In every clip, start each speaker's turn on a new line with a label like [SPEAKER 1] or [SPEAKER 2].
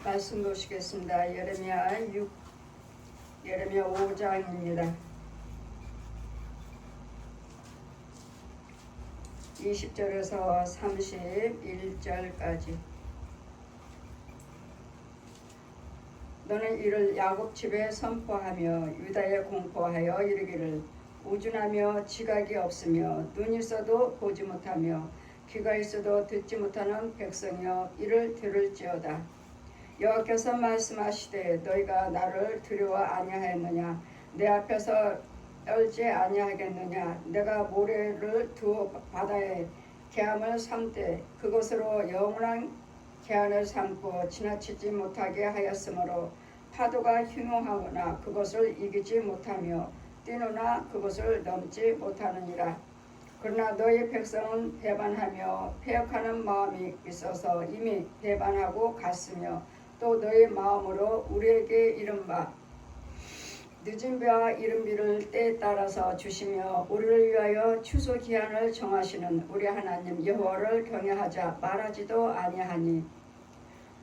[SPEAKER 1] 말씀 보시겠습니다. 예레미야 5장입니다. 20절에서 31절까지. 너는 이를 야곱 집에 선포하며 유다에 공포하여 이르기를 우준하며 지각이 없으며 눈이 있어도 보지 못하며 귀가 있어도 듣지 못하는 백성이여 이를 들을지어다. 여호와께서 말씀하시되 너희가 나를 두려워 아니하였느냐? 내 앞에서 떨지 아니하겠느냐? 내가 모래를 두어 바다에 개함을 삼되 그것으로 영원한 개안을 삼고 지나치지 못하게 하였으므로 파도가 흉흉하거나 그것을 이기지 못하며 뛰노나 그것을 넘지 못하느니라. 그러나 너희 백성은 배반하며 패역하는 마음이 있어서 이미 배반하고 갔으며 또 너희 마음으로 우리에게 이른바 늦은 비와 이른 비를 때에 따라서 주시며 우리를 위하여 추수 기한을 정하시는 우리 하나님 여호와를 경외하자 말하지도 아니하니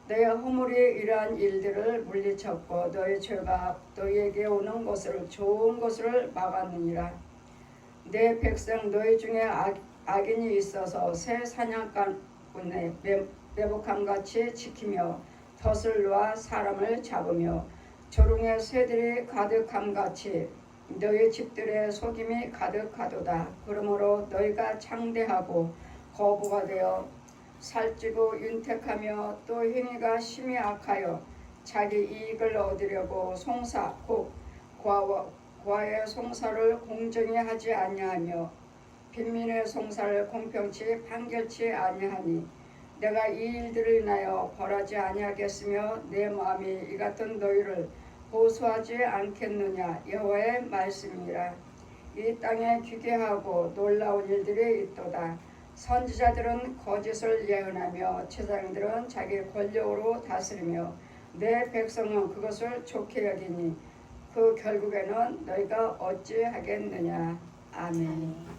[SPEAKER 1] 너희 허물이 이러한 일들을 물리쳤고 너희 죄가 너희에게 오는 것을 좋은 것을 막았느니라. 내 백성 너희 중에 악인이 있어서 새 사냥감꾼의 매복함같이 지키며 덫을 놓아 사람을 잡으며 조롱의 새들이 가득함같이 너희 집들의 속임이 가득하도다. 그러므로 너희가 창대하고 거부가 되어 살찌고 윤택하며 또 행위가 심히 악하여 자기 이익을 얻으려고 송사 곧 과의 송사를 공정히 하지 아니하며 빈민의 송사를 공평치 판결치 아니하니 내가 이 일들을 인하여 벌하지 아니하겠으며 내 마음이 이 같은 너희를 보수하지 않겠느냐 여호와의 말씀이라. 이 땅에 기괴하고 놀라운 일들이 있도다. 선지자들은 거짓을 예언하며 제사장들은 자기 권력으로 다스리며 내 백성은 그것을 좋게 여기니 그 결국에는 너희가 어찌하겠느냐. 아멘.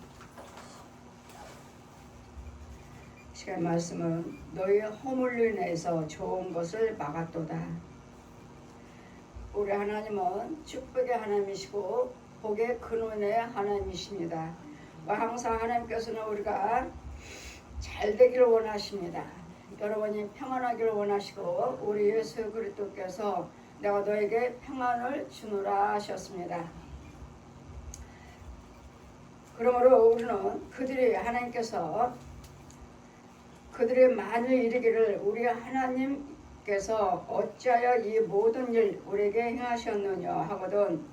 [SPEAKER 1] 시간 말씀은 너희 허물로 인해서 좋은 것을 막았도다. 우리 하나님은 축복의 하나님이시고 복의 근원의 하나님이십니다. 항상 하나님께서는 우리가 잘 되기를 원하십니다. 여러분이 평안하기를 원하시고 우리 예수 그리스도께서 내가 너에게 평안을 주노라 하셨습니다. 그러므로 우리는 그들이 하나님께서 그들의 만일 이르기를 우리 하나님께서 어찌하여 이 모든 일 우리에게 행하셨느냐 하거든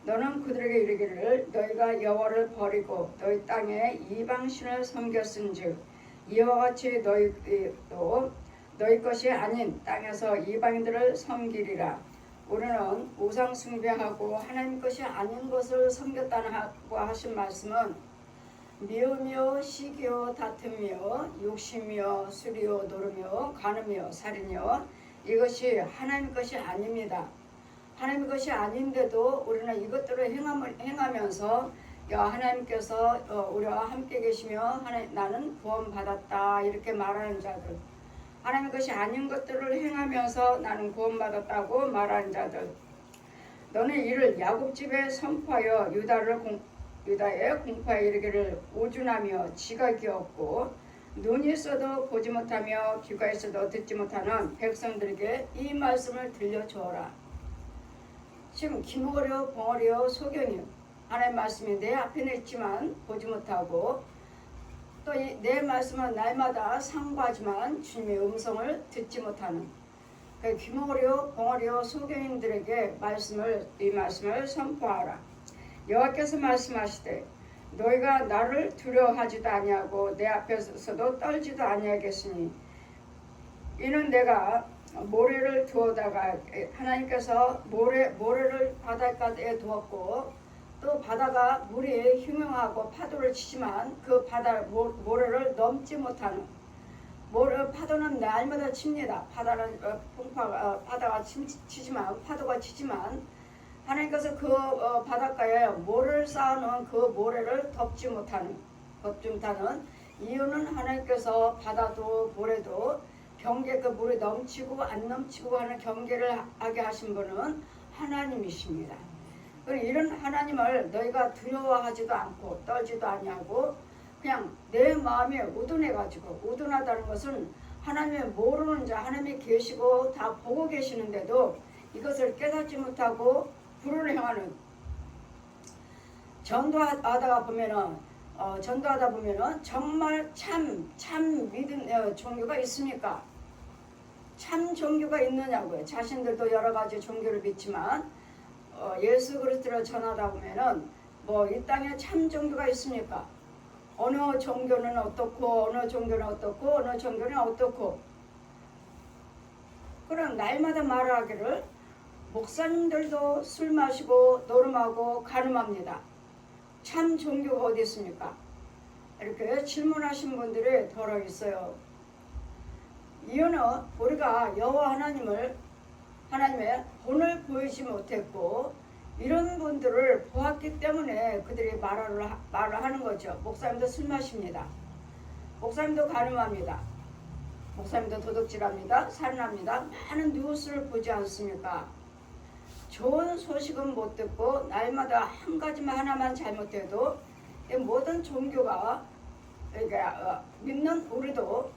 [SPEAKER 1] 너는 그들에게 이르기를 너희가 여호와를 버리고 너희 땅에 이방신을 섬겼은즉 이와 같이 너희도 너희 것이 아닌 땅에서 이방인들을 섬기리라. 우리는 우상 숭배하고 하나님 것이 아닌 것을 섬겼다고 하신 말씀은 미우며 시기요 다툼이요 욕심이요 술이요 노름이요 간음이요 살인이요 이것이 하나님 것이 아닙니다. 하나님 것이 아닌데도 우리는 이것들을 행하면서 하나님께서 우리와 함께 계시며 나는 구원받았다 이렇게 말하는 자들, 하나님 것이 아닌 것들을 행하면서 나는 구원받았다고 말하는 자들, 너는 이를 야곱 집에 선포하여 유다에 공포하여 이르기를 오준하며 지각이 없고 눈이 있어도 보지 못하며 귀가 있어도 듣지 못하는 백성들에게 이 말씀을 들려주어라. 지금 기머리요 벙어리요 소경이요 하나님 말씀이 내 앞에는 있지만 보지 못하고 또 내 말씀은 날마다 상고하지만 주님의 음성을 듣지 못하는 귀머리요 벙어리요 소경인들에게 이 말씀을 선포하라. 여호와께서 말씀하시되 너희가 나를 두려워하지도 아니하고 내 앞에서도 떨지도 아니하겠으니 이는 내가 모래를 두어다가 하나님께서 모래를 바닷가에 두었고 또 바다가 물이 흉흉하고 파도를 치지만 그 모래를 넘지 못하는 파도는 날마다 칩니다. 바다가 치지만 파도가 치지만 하나님께서 그 바닷가에 모래를 쌓아놓은 그 모래를 덮지 못하는 이유는 하나님께서 바다도 모래도 경계 그 물이 넘치고 안 넘치고 하는 경계를 하게 하신 분은 하나님이십니다. 이런 하나님을 너희가 두려워하지도 않고 떨지도 아니하고 그냥 내 마음에 우둔해가지고, 우둔하다는 것은 하나님의 모르는 자, 하나님이 계시고 다 보고 계시는데도 이것을 깨닫지 못하고 불을 행하는, 전도하다 보면은 정말 참 믿음 종교가 있습니까? 참 종교가 있느냐고요. 자신들도 여러 가지 종교를 믿지만 예수 그리스도를 전하다 보면은 뭐 이 땅에 참 종교가 있습니까? 어느 종교는 어떻고 어느 종교는 어떻고 어느 종교는 어떻고. 그럼 날마다 말하기를 목사님들도 술 마시고 노름하고 간음합니다. 참 종교가 어디 있습니까? 이렇게 질문하신 분들이 더러 있어요. 이유는 우리가 여호와 하나님의 본을 보이지 못했고 이런 분들을 보았기 때문에 그들이 말을 하는 거죠. 목사님도 술 마십니다. 목사님도 간음합니다. 목사님도 도둑질합니다. 살인합니다. 많은 뉴스를 보지 않습니까? 좋은 소식은 못 듣고 날마다 한 가지만 하나만 잘못해도 모든 종교가 믿는 우리도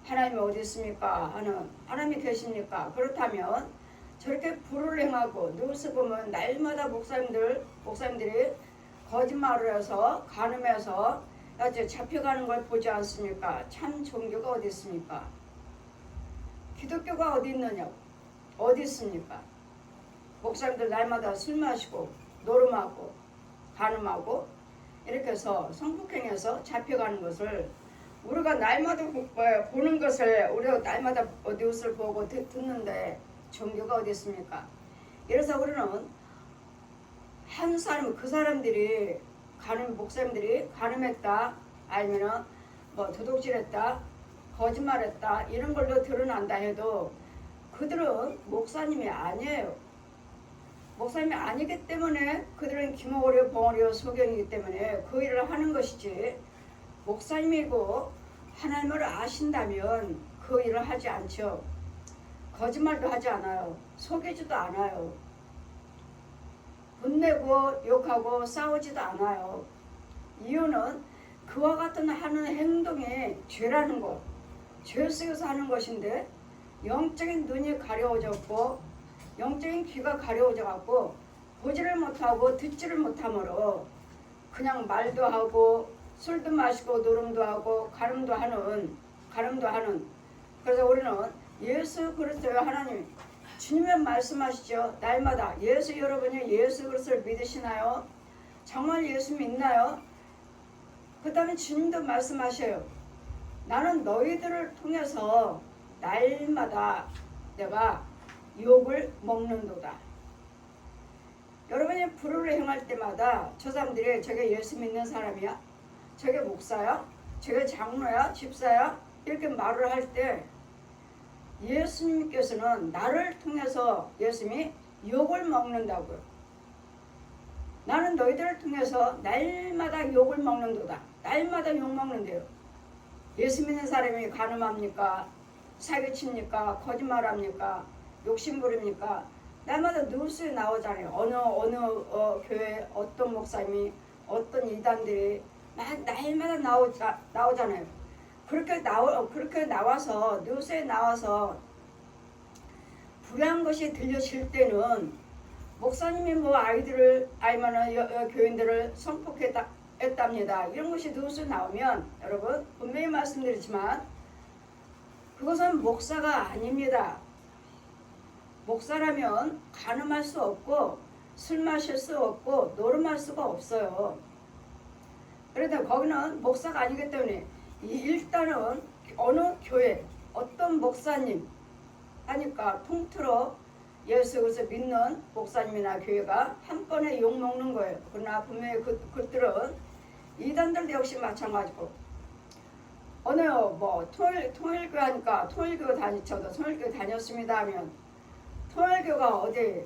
[SPEAKER 1] 하나님이 어디 있습니까? 하는 하나님이 계십니까? 그렇다면 저렇게 불을 행하고 뉴스 보면 날마다 목사님들이 거짓말을 해서 간음해서 잡혀가는 걸 보지 않습니까? 참 종교가 어디 있습니까? 기독교가 어디 있느냐? 어디 있습니까? 목사님들 날마다 술 마시고 노름하고 간음하고 이렇게 해서 성폭행해서 잡혀가는 것을 우리가 날마다 보는 것을 우리가 날마다 뉴스를 보고 듣는데 종교가 어디 있습니까? 이래서 우리는 한 사람 그 사람들이 목사님들이 간음했다 아니면은 뭐 도둑질했다 거짓말했다 이런 걸로 드러난다 해도 그들은 목사님이 아니에요. 목사님이 아니기 때문에 그들은 김어려 봉어려 소경이기 때문에 그 일을 하는 것이지 목사님이고 하나님을 아신다면 그 일을 하지 않죠. 거짓말도 하지 않아요. 속이지도 않아요. 분내고 욕하고 싸우지도 않아요. 이유는 그와 같은 하는 행동이 죄라는 것, 죄 속에서 하는 것인데 영적인 눈이 가려워졌고 영적인 귀가 가려워져 갖고 보지를 못하고 듣지를 못하므로 그냥 말도 하고 술도 마시고 노름도 하고 가늠도 하는 그래서 우리는 예수 그리스도의 하나님 주님의 말씀하시죠. 날마다 여러분이 예수 그리스도를 믿으시나요? 정말 예수 믿나요? 그 다음에 주님도 말씀하셔요. 나는 너희들을 통해서 날마다 내가 욕을 먹는도다. 여러분이 불을 행할 때마다 저 사람들이 저게 예수 믿는 사람이야? 저게 목사야? 저게 장로야? 집사야? 이렇게 말을 할 때 예수님께서는 나를 통해서 예수님이 욕을 먹는다고요. 나는 너희들을 통해서 날마다 욕을 먹는도다. 날마다 욕 먹는데요. 예수 믿는 사람이 간음합니까? 사기칩니까? 거짓말합니까? 욕심부립니까? 날마다 뉴스에 나오잖아요. 어느 교회 어떤 목사님이 어떤 이단들이 날마다 나오잖아요. 그렇게 나와서 뉴스에 나와서 불의한 것이 들려질 때는 목사님이 뭐 아니면 교인들을 성폭했답니다. 이런 것이 뉴스에 나오면 여러분 분명히 말씀드리지만 그것은 목사가 아닙니다. 목사라면 간음할 수 없고 술 마실 수 없고 노름할 수가 없어요. 그런데 거기는 목사가 아니기 때문에 일단은 어느 교회 어떤 목사님 하니까 통틀어 예수 그리스도 믿는 목사님이나 교회가 한 번에 욕먹는 거예요. 그러나 분명히 그들은 이단들도 역시 마찬가지고 어느 뭐 통일교회 하니까 통일교회 저도 통일교회 다녔습니다 하면 통일교가 어디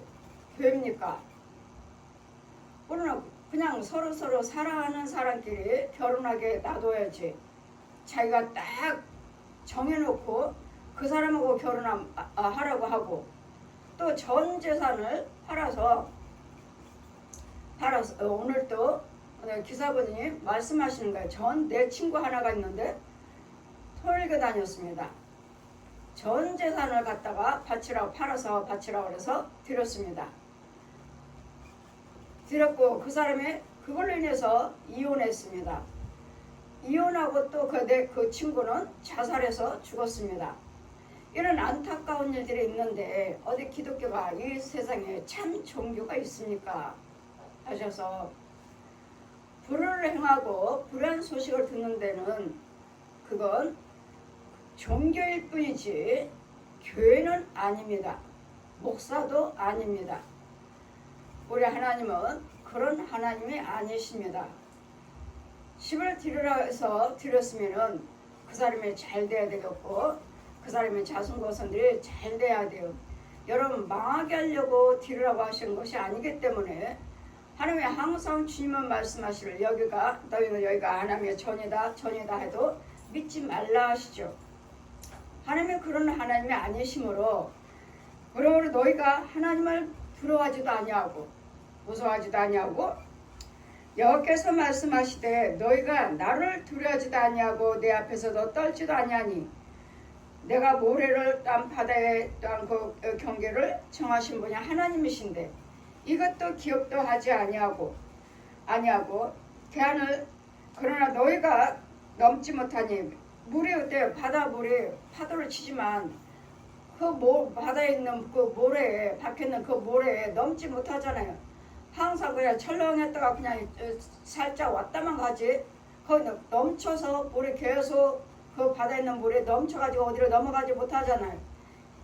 [SPEAKER 1] 교회입니까? 우리는 그냥 서로 사랑하는 사람끼리 결혼하게 놔둬야지. 자기가 딱 정해놓고 그 사람하고 결혼하라고 하고 또 전 재산을 팔아서 오늘 또 기사분이 말씀하시는 거예요. 내 친구 하나가 있는데 토일교 다녔습니다. 전 재산을 갖다가 팔아서 바치라고 그래서 드렸습니다. 드렸고 그 사람이 그걸로 인해서 이혼했습니다. 이혼하고 또 그 친구는 자살해서 죽었습니다. 이런 안타까운 일들이 있는데 어디 기독교가 이 세상에 참 종교가 있습니까? 하셔서 불을 행하고 불의한 소식을 듣는 데는 그건 종교일 뿐이지 교회는 아닙니다. 목사도 아닙니다. 우리 하나님은 그런 하나님이 아니십니다. 10을 드리라 해서 드렸으면은 그 사람이 잘 돼야 되겠고 그 사람의 자손고손들이 잘 돼야 돼요. 여러분 망하게 하려고 드리라고 하신 것이 아니기 때문에 하나님이 항상 주님은 말씀하시를 너희는 여기가 하나님의 전이다 해도 믿지 말라 하시죠. 하나님이 그런 하나님이 아니시므로 그러므로 너희가 하나님을 두려워하지도 아니하고 무서워하지도 아니하고 여호와께서 말씀하시되 너희가 나를 두려워하지도 아니하고 내 앞에서도 떨지도 아니하니 내가 모래를 딴 바다에 딴 그 경계를 정하신 분이 하나님이신데 이것도 기억도 하지 아니하고 대안을 그러나 너희가 넘지 못하니 물이 어때요? 바다 물이 파도를 치지만 바다에 있는 그 모래에 박혀있는 그 모래에 넘지 못하잖아요. 항상 그냥 철렁했다가 그냥 살짝 왔다만 가지 거기 넘쳐서 물이 계속 그 바다에 있는 물에 넘쳐가지고 어디로 넘어가지 못하잖아요.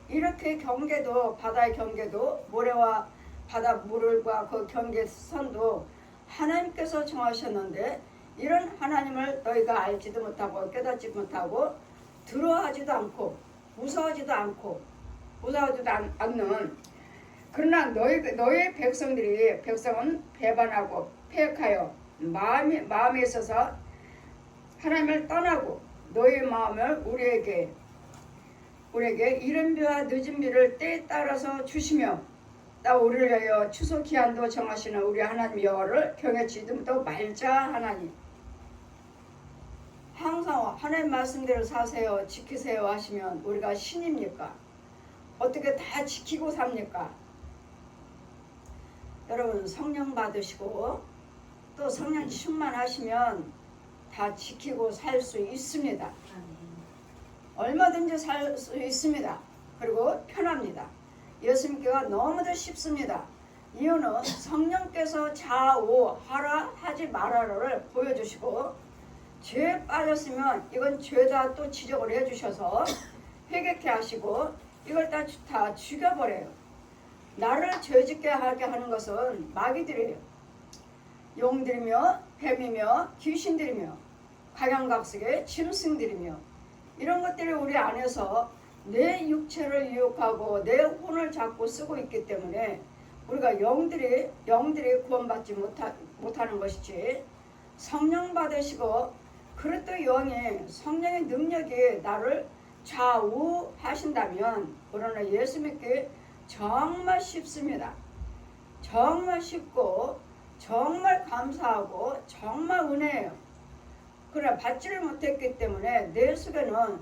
[SPEAKER 1] 이렇게 바다의 경계도 모래와 바다 물과 그 경계선도 하나님께서 정하셨는데 이런 하나님을 너희가 알지도 못하고 깨닫지 못하고 두려워하지도 않고 무서워하지도 않는 그러나 너희 백성은 배반하고 패역하여 마음에 있어서 하나님을 떠나고 너희 마음을 우리에게 이른 비와 늦은 비를 때에 따라서 주시며 나 우리를 위하여 추수 기한도 정하시는 우리 하나님 여호와를 경외치지도 말자 하나니. 항상 하나님 말씀대로 사세요 지키세요 하시면 우리가 신입니까? 어떻게 다 지키고 삽니까? 여러분 성령 받으시고 또 성령 충만하시면 다 지키고 살 수 있습니다. 얼마든지 살 수 있습니다. 그리고 편합니다. 예수님께가 너무도 쉽습니다. 이유는 성령께서 좌우하라 하지 말아라를 보여주시고 죄에 빠졌으면 이건 죄다 또 지적을 해주셔서 회개케 하시고 이걸 다 죽여버려요. 나를 죄짓게 하게 하는 것은 마귀들이에요. 용들이며 뱀이며 귀신들이며 각양각색의 짐승들이며 이런 것들이 우리 안에서 내 육체를 유혹하고 내 혼을 잡고 쓰고 있기 때문에 우리가 영들이 구원받지 못하는 것이지 성령 받으시고 그릇도 영이 성령의 능력이 나를 좌우하신다면 우리는 예수 믿기 정말 쉽습니다. 정말 쉽고 정말 감사하고 정말 은혜예요. 그러나 받지를 못했기 때문에 내 속에는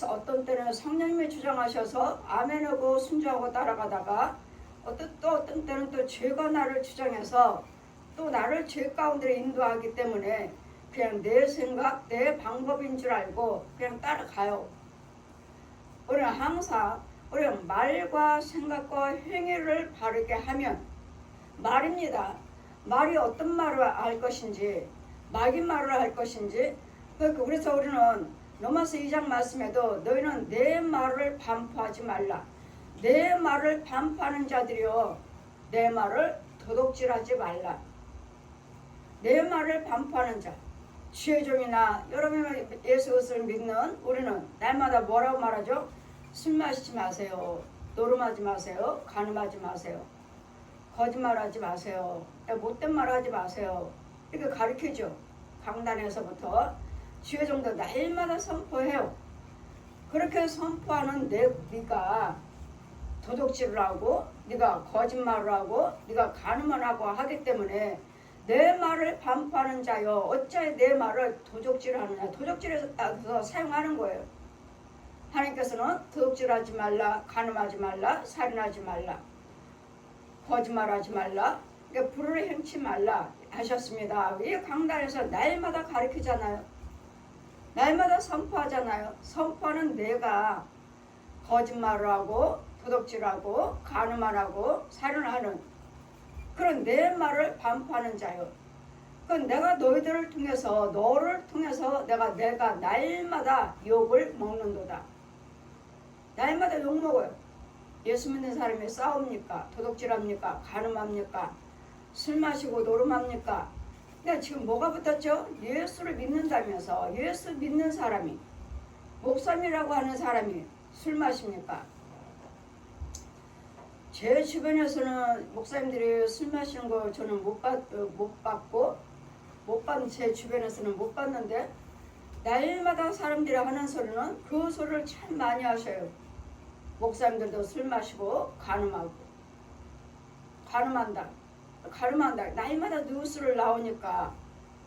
[SPEAKER 1] 어떤 때는 성령님이 주장하셔서 아멘하고 순종하고 따라가다가 어떤 때는 또 죄가 나를 주장해서 또 나를 죄 가운데 인도하기 때문에 그냥 내 생각, 내 방법인 줄 알고 그냥 따라가요. 우리는 항상 우리는 말과 생각과 행위를 바르게 하면 말입니다. 말이 어떤 말을 할 것인지 마귀 말을 할 것인지 그래서 우리는 로마서 2장 말씀에도 너희는 내 말을 반포하지 말라. 내 말을 반포하는 자들이여 내 말을 도둑질하지 말라. 내 말을 반포하는 자 지혜종이나 여러분이 예수 그리스도를 믿는 우리는 날마다 뭐라고 말하죠? 술 마시지 마세요. 노름하지 마세요. 간음하지 마세요. 거짓말하지 마세요. 못된 말 하지 마세요. 이렇게 가르치죠. 강단에서부터 지혜종도 날마다 선포해요. 그렇게 선포하는 네가 도둑질을 하고 네가 거짓말을 하고 네가 간음을 하고 하기 때문에 내 말을 반포하는 자여 어찌하여 내 말을 도둑질하느냐. 도둑질해서 사용하는 거예요. 하나님께서는 도둑질하지 말라, 간음하지 말라, 살인하지 말라, 거짓말하지 말라, 그러니까 불을 행치 말라 하셨습니다. 이 강단에서 날마다 가르치잖아요. 날마다 선포하잖아요. 선포하는 내가 거짓말을 하고 도둑질하고 간음하고 살인하는 그런 내 말을 반포하는 자요. 그건 내가 너희들을 통해서 너를 통해서 내가 날마다 욕을 먹는도다. 날마다 욕 먹어요. 예수 믿는 사람이 싸웁니까? 도둑질합니까? 간음합니까? 술 마시고 노름합니까? 근데 지금 뭐가 붙었죠? 예수를 믿는다면서 예수 믿는 사람이 목사님이라고 하는 사람이 술 마십니까? 제 주변에서는 목사님들이 술 마시는 거 저는 못 봤고 제 주변에서는 못 봤는데 날마다 사람들이 하는 소리는 그 소리를 참 많이 하셔요. 목사님들도 술 마시고 간음한다. 날마다 뉴스를 나오니까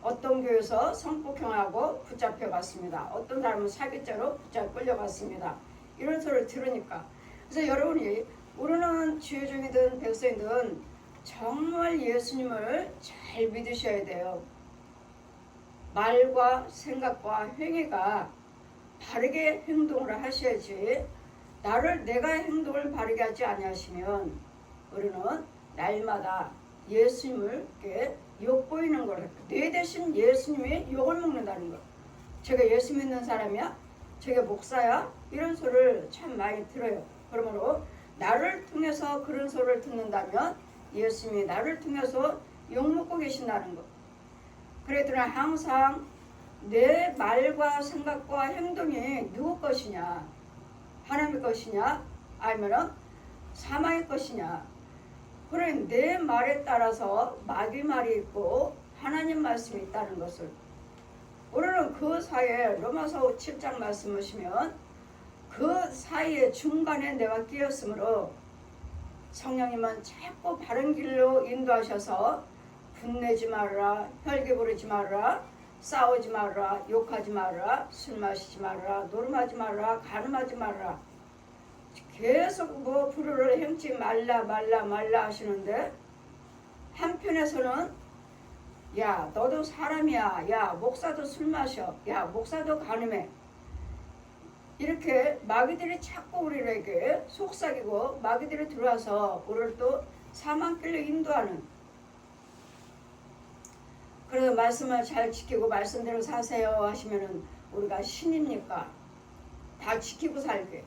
[SPEAKER 1] 어떤 교회에서 성폭행하고 붙잡혀갔습니다. 어떤 사람은 사기죄로 끌려갔습니다. 이런 소리를 들으니까 그래서 여러분이 우리는 주의종이든 백성이든 정말 예수님을 잘 믿으셔야 돼요. 말과 생각과 행위가 바르게 행동을 하셔야지 내가 행동을 바르게 하지 아니하시면 우리는 날마다 예수님을 욕보이는 거예요. 내 대신 예수님이 욕을 먹는다는 거. 제가 예수 믿는 사람이야? 제가 목사야? 이런 소리를 참 많이 들어요. 그러므로 나를 통해서 그런 소리를 듣는다면 예수님이 나를 통해서 욕먹고 계신다는 것. 그랬더니 항상 내 말과 생각과 행동이 누구 것이냐? 하나님의 것이냐? 아니면 사망의 것이냐? 그래 내 말에 따라서 마귀 말이 있고 하나님 말씀이 있다는 것을 우리는 그 사이에 로마서 7장 말씀을 보시면 그 사이에 중간에 내가 끼었으므로 성령님은 자꾸 바른 길로 인도하셔서 분내지 말라, 혈기 부르지 말라, 싸우지 말라, 욕하지 말라, 술 마시지 말라, 노름하지 말라, 간음하지 말라. 계속 불의를 행치 말라 하시는데 한편에서는 야 너도 사람이야, 야 목사도 술 마셔, 야 목사도 간음해. 이렇게 마귀들이 자꾸 우리에게 속삭이고 마귀들이 들어와서 우리를 또 사망길로 인도하는. 그래서 말씀을 잘 지키고 말씀대로 사세요 하시면은 우리가 신입니까? 다 지키고 살게.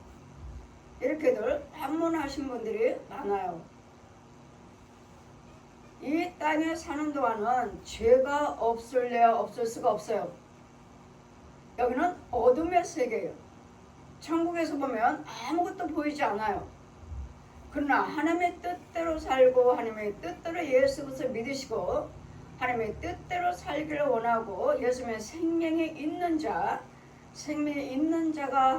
[SPEAKER 1] 이렇게들 반문하신 분들이 많아요. 이 땅에 사는 동안은 죄가 없을래야 없을 수가 없어요. 여기는 어둠의 세계예요. 천국에서 보면 아무것도 보이지 않아요. 그러나 하나님의 뜻대로 살고 하나님의 뜻대로 예수 그리스도를 믿으시고 하나님의 뜻대로 살기를 원하고 예수님의 생명이 있는 자가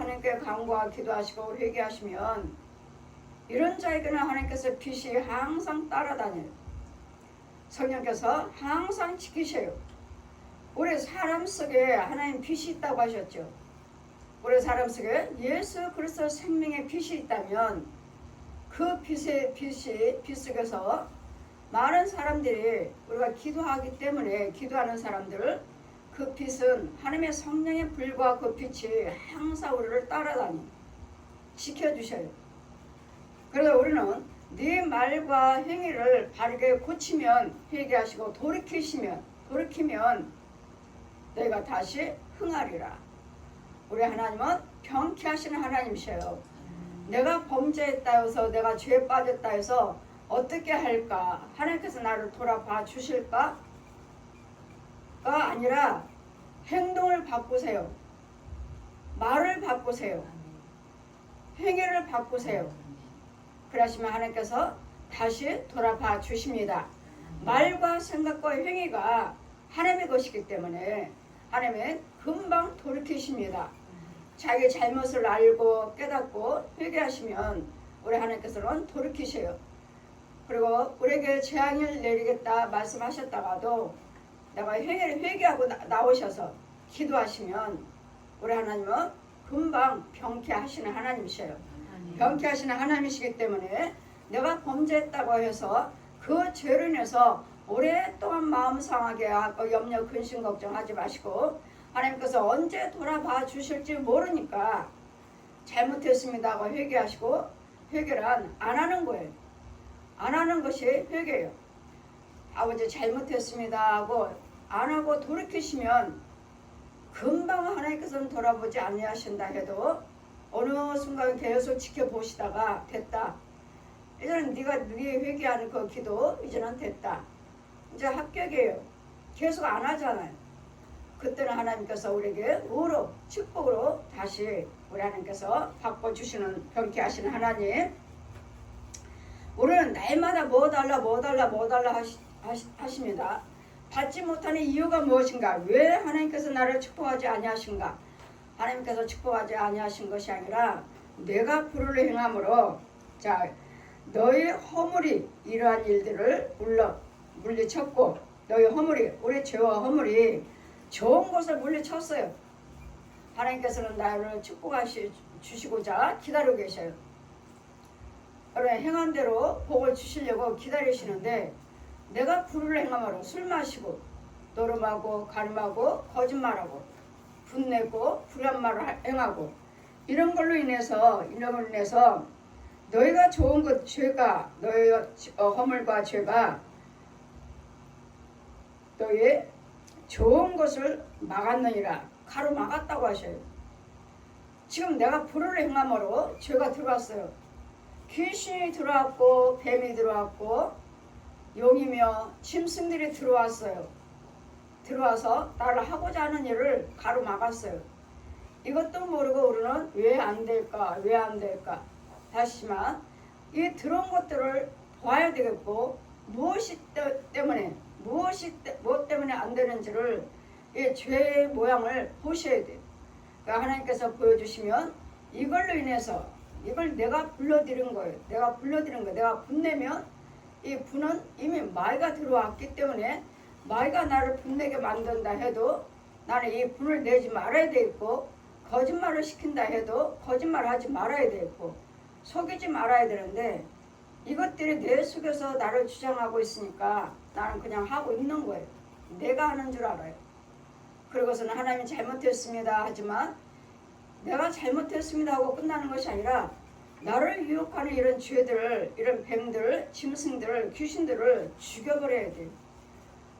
[SPEAKER 1] 하나님께 간구하고 기도하시고 회개하시면 이런 자에게는 하나님께서 빛이 항상 따라다녀요. 성령께서 항상 지키셔요. 우리 사람 속에 하나님 빛이 있다고 하셨죠. 우리 사람 속에 예수 그리스도 생명의 빛이 있다면 그 빛 속에서 많은 사람들이 우리가 기도하기 때문에 기도하는 사람들 그 빛은 하나님의 성령의 불과 그 빛이 항상 우리를 따라다니 지켜주셔요. 그래서 우리는 네 말과 행위를 바르게 고치면 회개하시고 돌이키면 너희가 다시 흥하리라. 우리 하나님은 경쾌하시는 하나님이셔요. 내가 범죄했다 해서 내가 죄에 빠졌다 해서 어떻게 할까? 하나님께서 나를 돌아봐 주실까? 가 아니라 행동을 바꾸세요. 말을 바꾸세요. 행위를 바꾸세요. 그러시면 하나님께서 다시 돌아봐 주십니다. 말과 생각과 행위가 하나님의 것이기 때문에 하나님은 금방 돌이키십니다. 자기 잘못을 알고 깨닫고 회개하시면 우리 하나님께서는 돌이키셔요. 그리고 우리에게 재앙을 내리겠다 말씀하셨다가도 내가 회개하고 나오셔서 기도하시면 우리 하나님은 금방 병쾌하시는 하나님이셔요. 병쾌하시는 하나님이시기 때문에 내가 범죄했다고 해서 그 죄로 인해서 오랫동안 마음 상하게 하고 염려 근심 걱정하지 마시고 하나님께서 언제 돌아봐 주실지 모르니까 잘못했습니다 하고 회개하시고 회개란 안 하는 거예요. 안 하는 것이 회개예요. 아버지 잘못했습니다 하고 안 하고 돌이키시면 금방 하나님께서는 돌아보지 아니하신다 해도 어느 순간 계속 지켜보시다가 됐다. 이제는 네 회개하는 그 기도 이제는 됐다. 이제 합격이에요. 계속 안 하잖아요. 그때는 하나님께서 우리에게 뭐로 축복으로 다시 우리 하나님께서 바꿔주시는 병쾌하시는 하나님. 우리는 날마다 뭐 달라 하십니다. 받지 못하는 이유가 무엇인가? 왜 하나님께서 나를 축복하지 아니하신가? 하나님께서 축복하지 아니하신 것이 아니라 내가 불을 행함으로 자 너희 허물이 이러한 일들을 물리쳤고 너희 허물이 우리 죄와 허물이 좋은 것을 물리쳤어요. 하나님께서는 나를 축복하시고자 기다리고 계셔요. 그래 행한 대로 복을 주시려고 기다리시는데 내가 불을 행함으로 술 마시고 노름하고 가늠하고 거짓말하고 분내고 불의한 말을 행하고 이런 걸로 인해서 너희가 좋은 것 죄가 너희 허물과 죄가 너희 좋은 것을 막았느니라. 가로막았다고 하셔요. 지금 내가 불을 행함으로 죄가 들어왔어요. 귀신이 들어왔고 뱀이 들어왔고 용이며 짐승들이 들어왔어요. 들어와서 나를 하고자 하는 일을 가로막았어요. 이것도 모르고 우리는 왜 안 될까 하지만 이 들어온 것들을 봐야 되겠고 무엇 때문에 안 되는지를 이 죄의 모양을 보셔야 돼요. 그러니까 하나님께서 보여주시면 이걸로 인해서 이걸 내가 불러들인 거예요. 내가 분내면 이 분은 이미 마귀가 들어왔기 때문에 마귀가 나를 분내게 만든다 해도 나는 이 분을 내지 말아야 되겠고 거짓말을 시킨다 해도 거짓말하지 말아야 되겠고 속이지 말아야 되는데 이것들이 내 속에서 나를 주장하고 있으니까 나는 그냥 하고 있는 거예요. 내가 하는 줄 알아요. 그리고서는 하나님이 잘못했습니다 하지만 내가 잘못했습니다 하고 끝나는 것이 아니라 나를 유혹하는 이런 죄들을 이런 뱀들, 짐승들을 귀신들을 죽여버려야 돼요.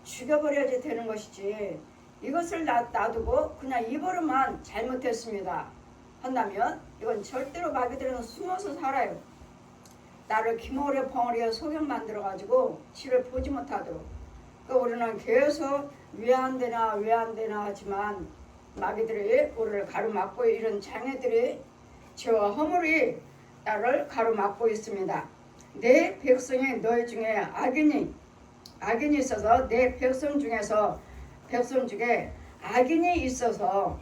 [SPEAKER 1] 죽여버려야지 되는 것이지 이것을 놔두고 그냥 입으로만 잘못했습니다 한다면 이건 절대로 마귀들은 숨어서 살아요. 나를 기모래 벙어리에 소경 만들어가지고 지를 보지 못하도록. 그러니까 우리는 계속 왜 안 되나 하지만 마귀들이 우리를 가로막고 이런 장애들이 죄와 허물이 나를 가로막고 있습니다. 내 백성이 너희 중에 악인이 있어서 내 백성 중에 악인이 있어서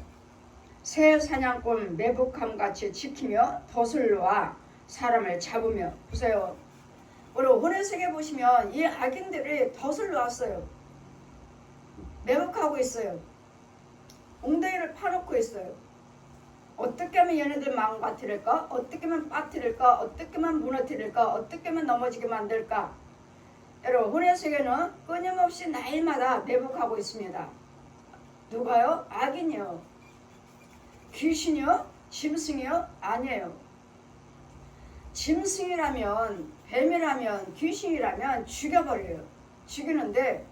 [SPEAKER 1] 새 사냥꾼 매복함같이 지키며 덫을 놓아 사람을 잡으며 보세요. 우리 혼외세계 보시면 이 악인들이 덫을 놓았어요. 매복하고 있어요. 엉덩이를 파놓고 있어요. 어떻게 하면 얘네들 망가뜨릴까? 어떻게 하면 빠뜨릴까? 어떻게 하면 무너뜨릴까? 어떻게 하면 넘어지게 만들까? 여러분 혼외세계는 끊임없이 날마다 매복하고 있습니다. 누가요? 악인이요. 귀신이요? 짐승이요? 아니에요. 짐승이라면 뱀이라면 귀신이라면 죽여버려요. 죽이는데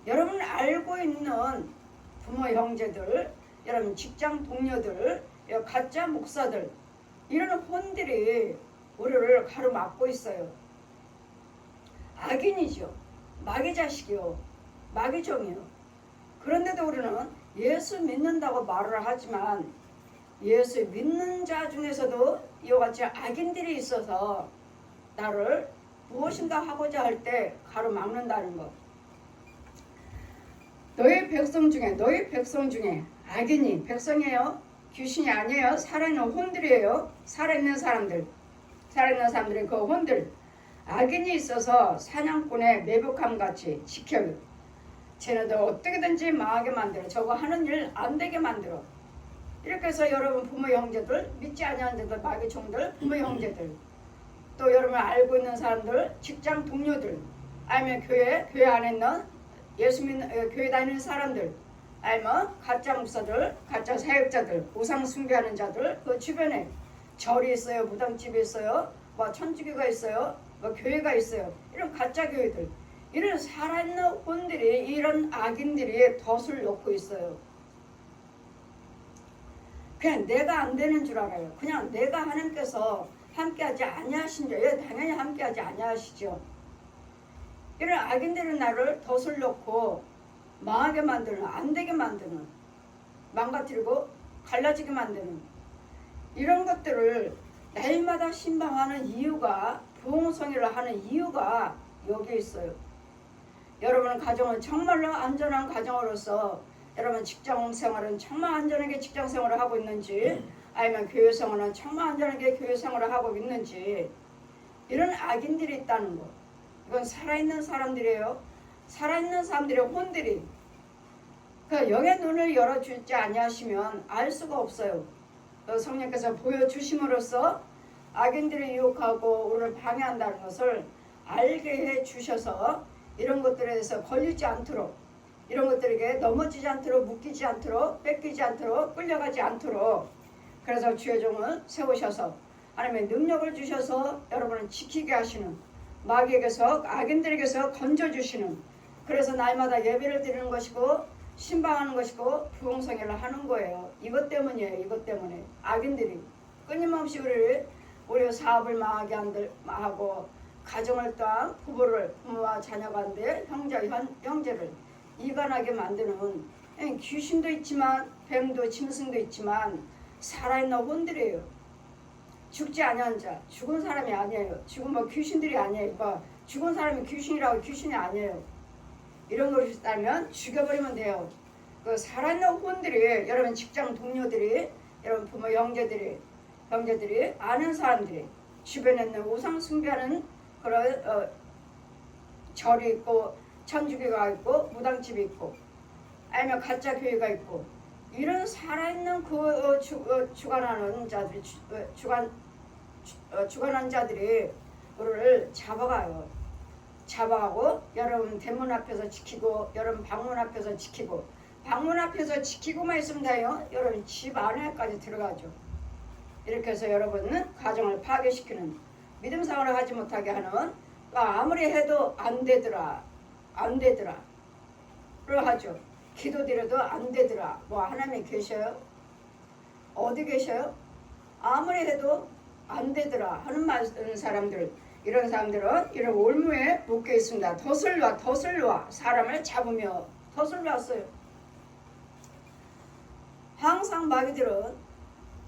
[SPEAKER 1] 여러분 알고 있는 부모 형제들 여러분 직장 동료들 가짜 목사들 이런 혼들이 우리를 가로막고 있어요. 악인이죠. 마귀 자식이요. 마귀 종이요. 그런데도 우리는 예수 믿는다고 말을 하지만 예수 믿는 자 중에서도 이와 같이 악인들이 있어서 나를 무엇인가 하고자 할 때 가로막는다는 것. 너희 백성 중에 악인이 백성이에요. 귀신이 아니에요. 살아있는 혼들이에요. 살아있는 사람들. 살아있는 사람들이 그 혼들. 악인이 있어서 사냥꾼의 매복함같이 지켜요. 쟤네들 어떻게든지 망하게 만들어. 저거 하는 일 안 되게 만들어. 이렇게 해서 여러분 부모 형제들, 믿지 아니하는 자들, 마귀 종들, 부모 형제들, 또 여러분 알고 있는 사람들, 직장 동료들, 아니면 교회 안에 있는 예수 믿는 교회 다니는 사람들, 아니면 가짜 목사들, 가짜 사역자들, 우상 숭배하는 자들, 그 주변에 절이 있어요, 무당집이 있어요, 뭐 천주교가 있어요, 뭐 교회가 있어요. 이런 가짜 교회들, 이런 살아있는 혼들이, 이런 악인들이 덫을 놓고 있어요. 그냥 내가 안 되는 줄 알아요. 그냥 내가 하나님께서 함께하지 아니하신 줄, 당연히 함께하지 아니하시죠. 이런 악인들은 나를 덫을 놓고 망하게 만드는, 안 되게 만드는, 망가뜨리고 갈라지게 만드는 이런 것들을 날마다 신방하는 이유가, 부흥성회를 하는 이유가 여기 있어요. 여러분 가정은 정말로 안전한 가정으로서, 여러분 직장 생활은 정말 안전하게 직장 생활을 하고 있는지, 아니면 교회 생활은 정말 안전하게 교회 생활을 하고 있는지, 이런 악인들이 있다는 거. 이건 살아있는 사람들이에요. 살아있는 사람들의 혼들이. 그 영의 눈을 열어주지 아니하시면 알 수가 없어요. 성령께서 보여주심으로써 악인들을 유혹하고 우리를 방해한다는 것을 알게 해주셔서 이런 것들에 대해서 걸리지 않도록, 이런 것들에게 넘어지지 않도록, 묶이지 않도록, 뺏기지 않도록, 끌려가지 않도록, 그래서 주의 종을 세우셔서 하나님의 능력을 주셔서 여러분을 지키게 하시는, 마귀에게서, 악인들에게서 건져주시는, 그래서 날마다 예배를 드리는 것이고 신방하는 것이고 부흥성회를 하는 거예요. 이것 때문이에요. 이것 때문에 악인들이 끊임없이 우리 사업을 망하게 하고, 가정을 또한 부모와 자녀가 한데 형제를 이간하게 만드는, 귀신도 있지만 뱀도 짐승도 있지만 살아있는 혼들이에요. 죽지 아니한 자, 죽은 사람이 아니에요. 죽은 뭐 귀신들이 아니에요. 뭐 죽은 사람이 귀신이라고 귀신이 아니에요. 이런 것이 있다면 죽여버리면 돼요. 그 살아있는 혼들이, 여러분 직장 동료들이, 여러분 부모 형제들이 아는 사람들이, 주변에 있는 우상 숭배하는 그런 절이 있고, 천주교가 있고, 무당집이 있고, 아니면 가짜 교회가 있고, 이런 살아있는 그 주관하는 자들이, 주관하는 자들이 우리를 잡아가고 여러분 대문 앞에서 지키고, 여러분 방문 앞에서 지키고, 방문 앞에서 지키고만 있으면 돼요. 여러분 집 안에까지 들어가죠. 이렇게 해서 여러분은 가정을 파괴시키는, 믿음 생활을 하지 못하게 하는, 아무리 해도 안 되더라 를 하죠. 기도드려도 안 되더라. 뭐 하나님이 계셔요? 어디 계셔요? 아무리 해도 안 되더라 하는 사람들, 이런 사람들은 이런 올무에 묶여 있습니다. 덫을 놔 사람을 잡으며 덫을 놨어요. 항상 마귀들은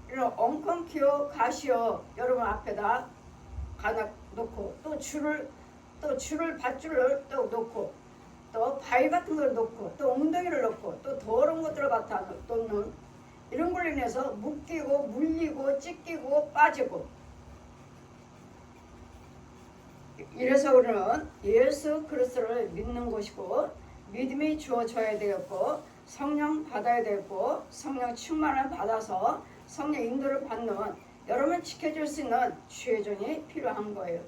[SPEAKER 1] 이런 엉겅퀴어 가시어 여러분 앞에다 놓고, 또 밧줄을 또 놓고, 또 바위 같은 걸 놓고, 또 엉덩이를 놓고, 또 더러운 것들을 갖다 놓는, 이런 걸로 인해서 묶이고 물리고 찢기고 빠지고, 이래서 우리는 예수 그리스도를 믿는 것이고, 믿음이 주어져야 되겠고, 성령 받아야 되겠고, 성령 충만을 받아서 성령 인도를 받는, 여러분을 지켜줄 수 있는 주의 종이 필요한 거예요.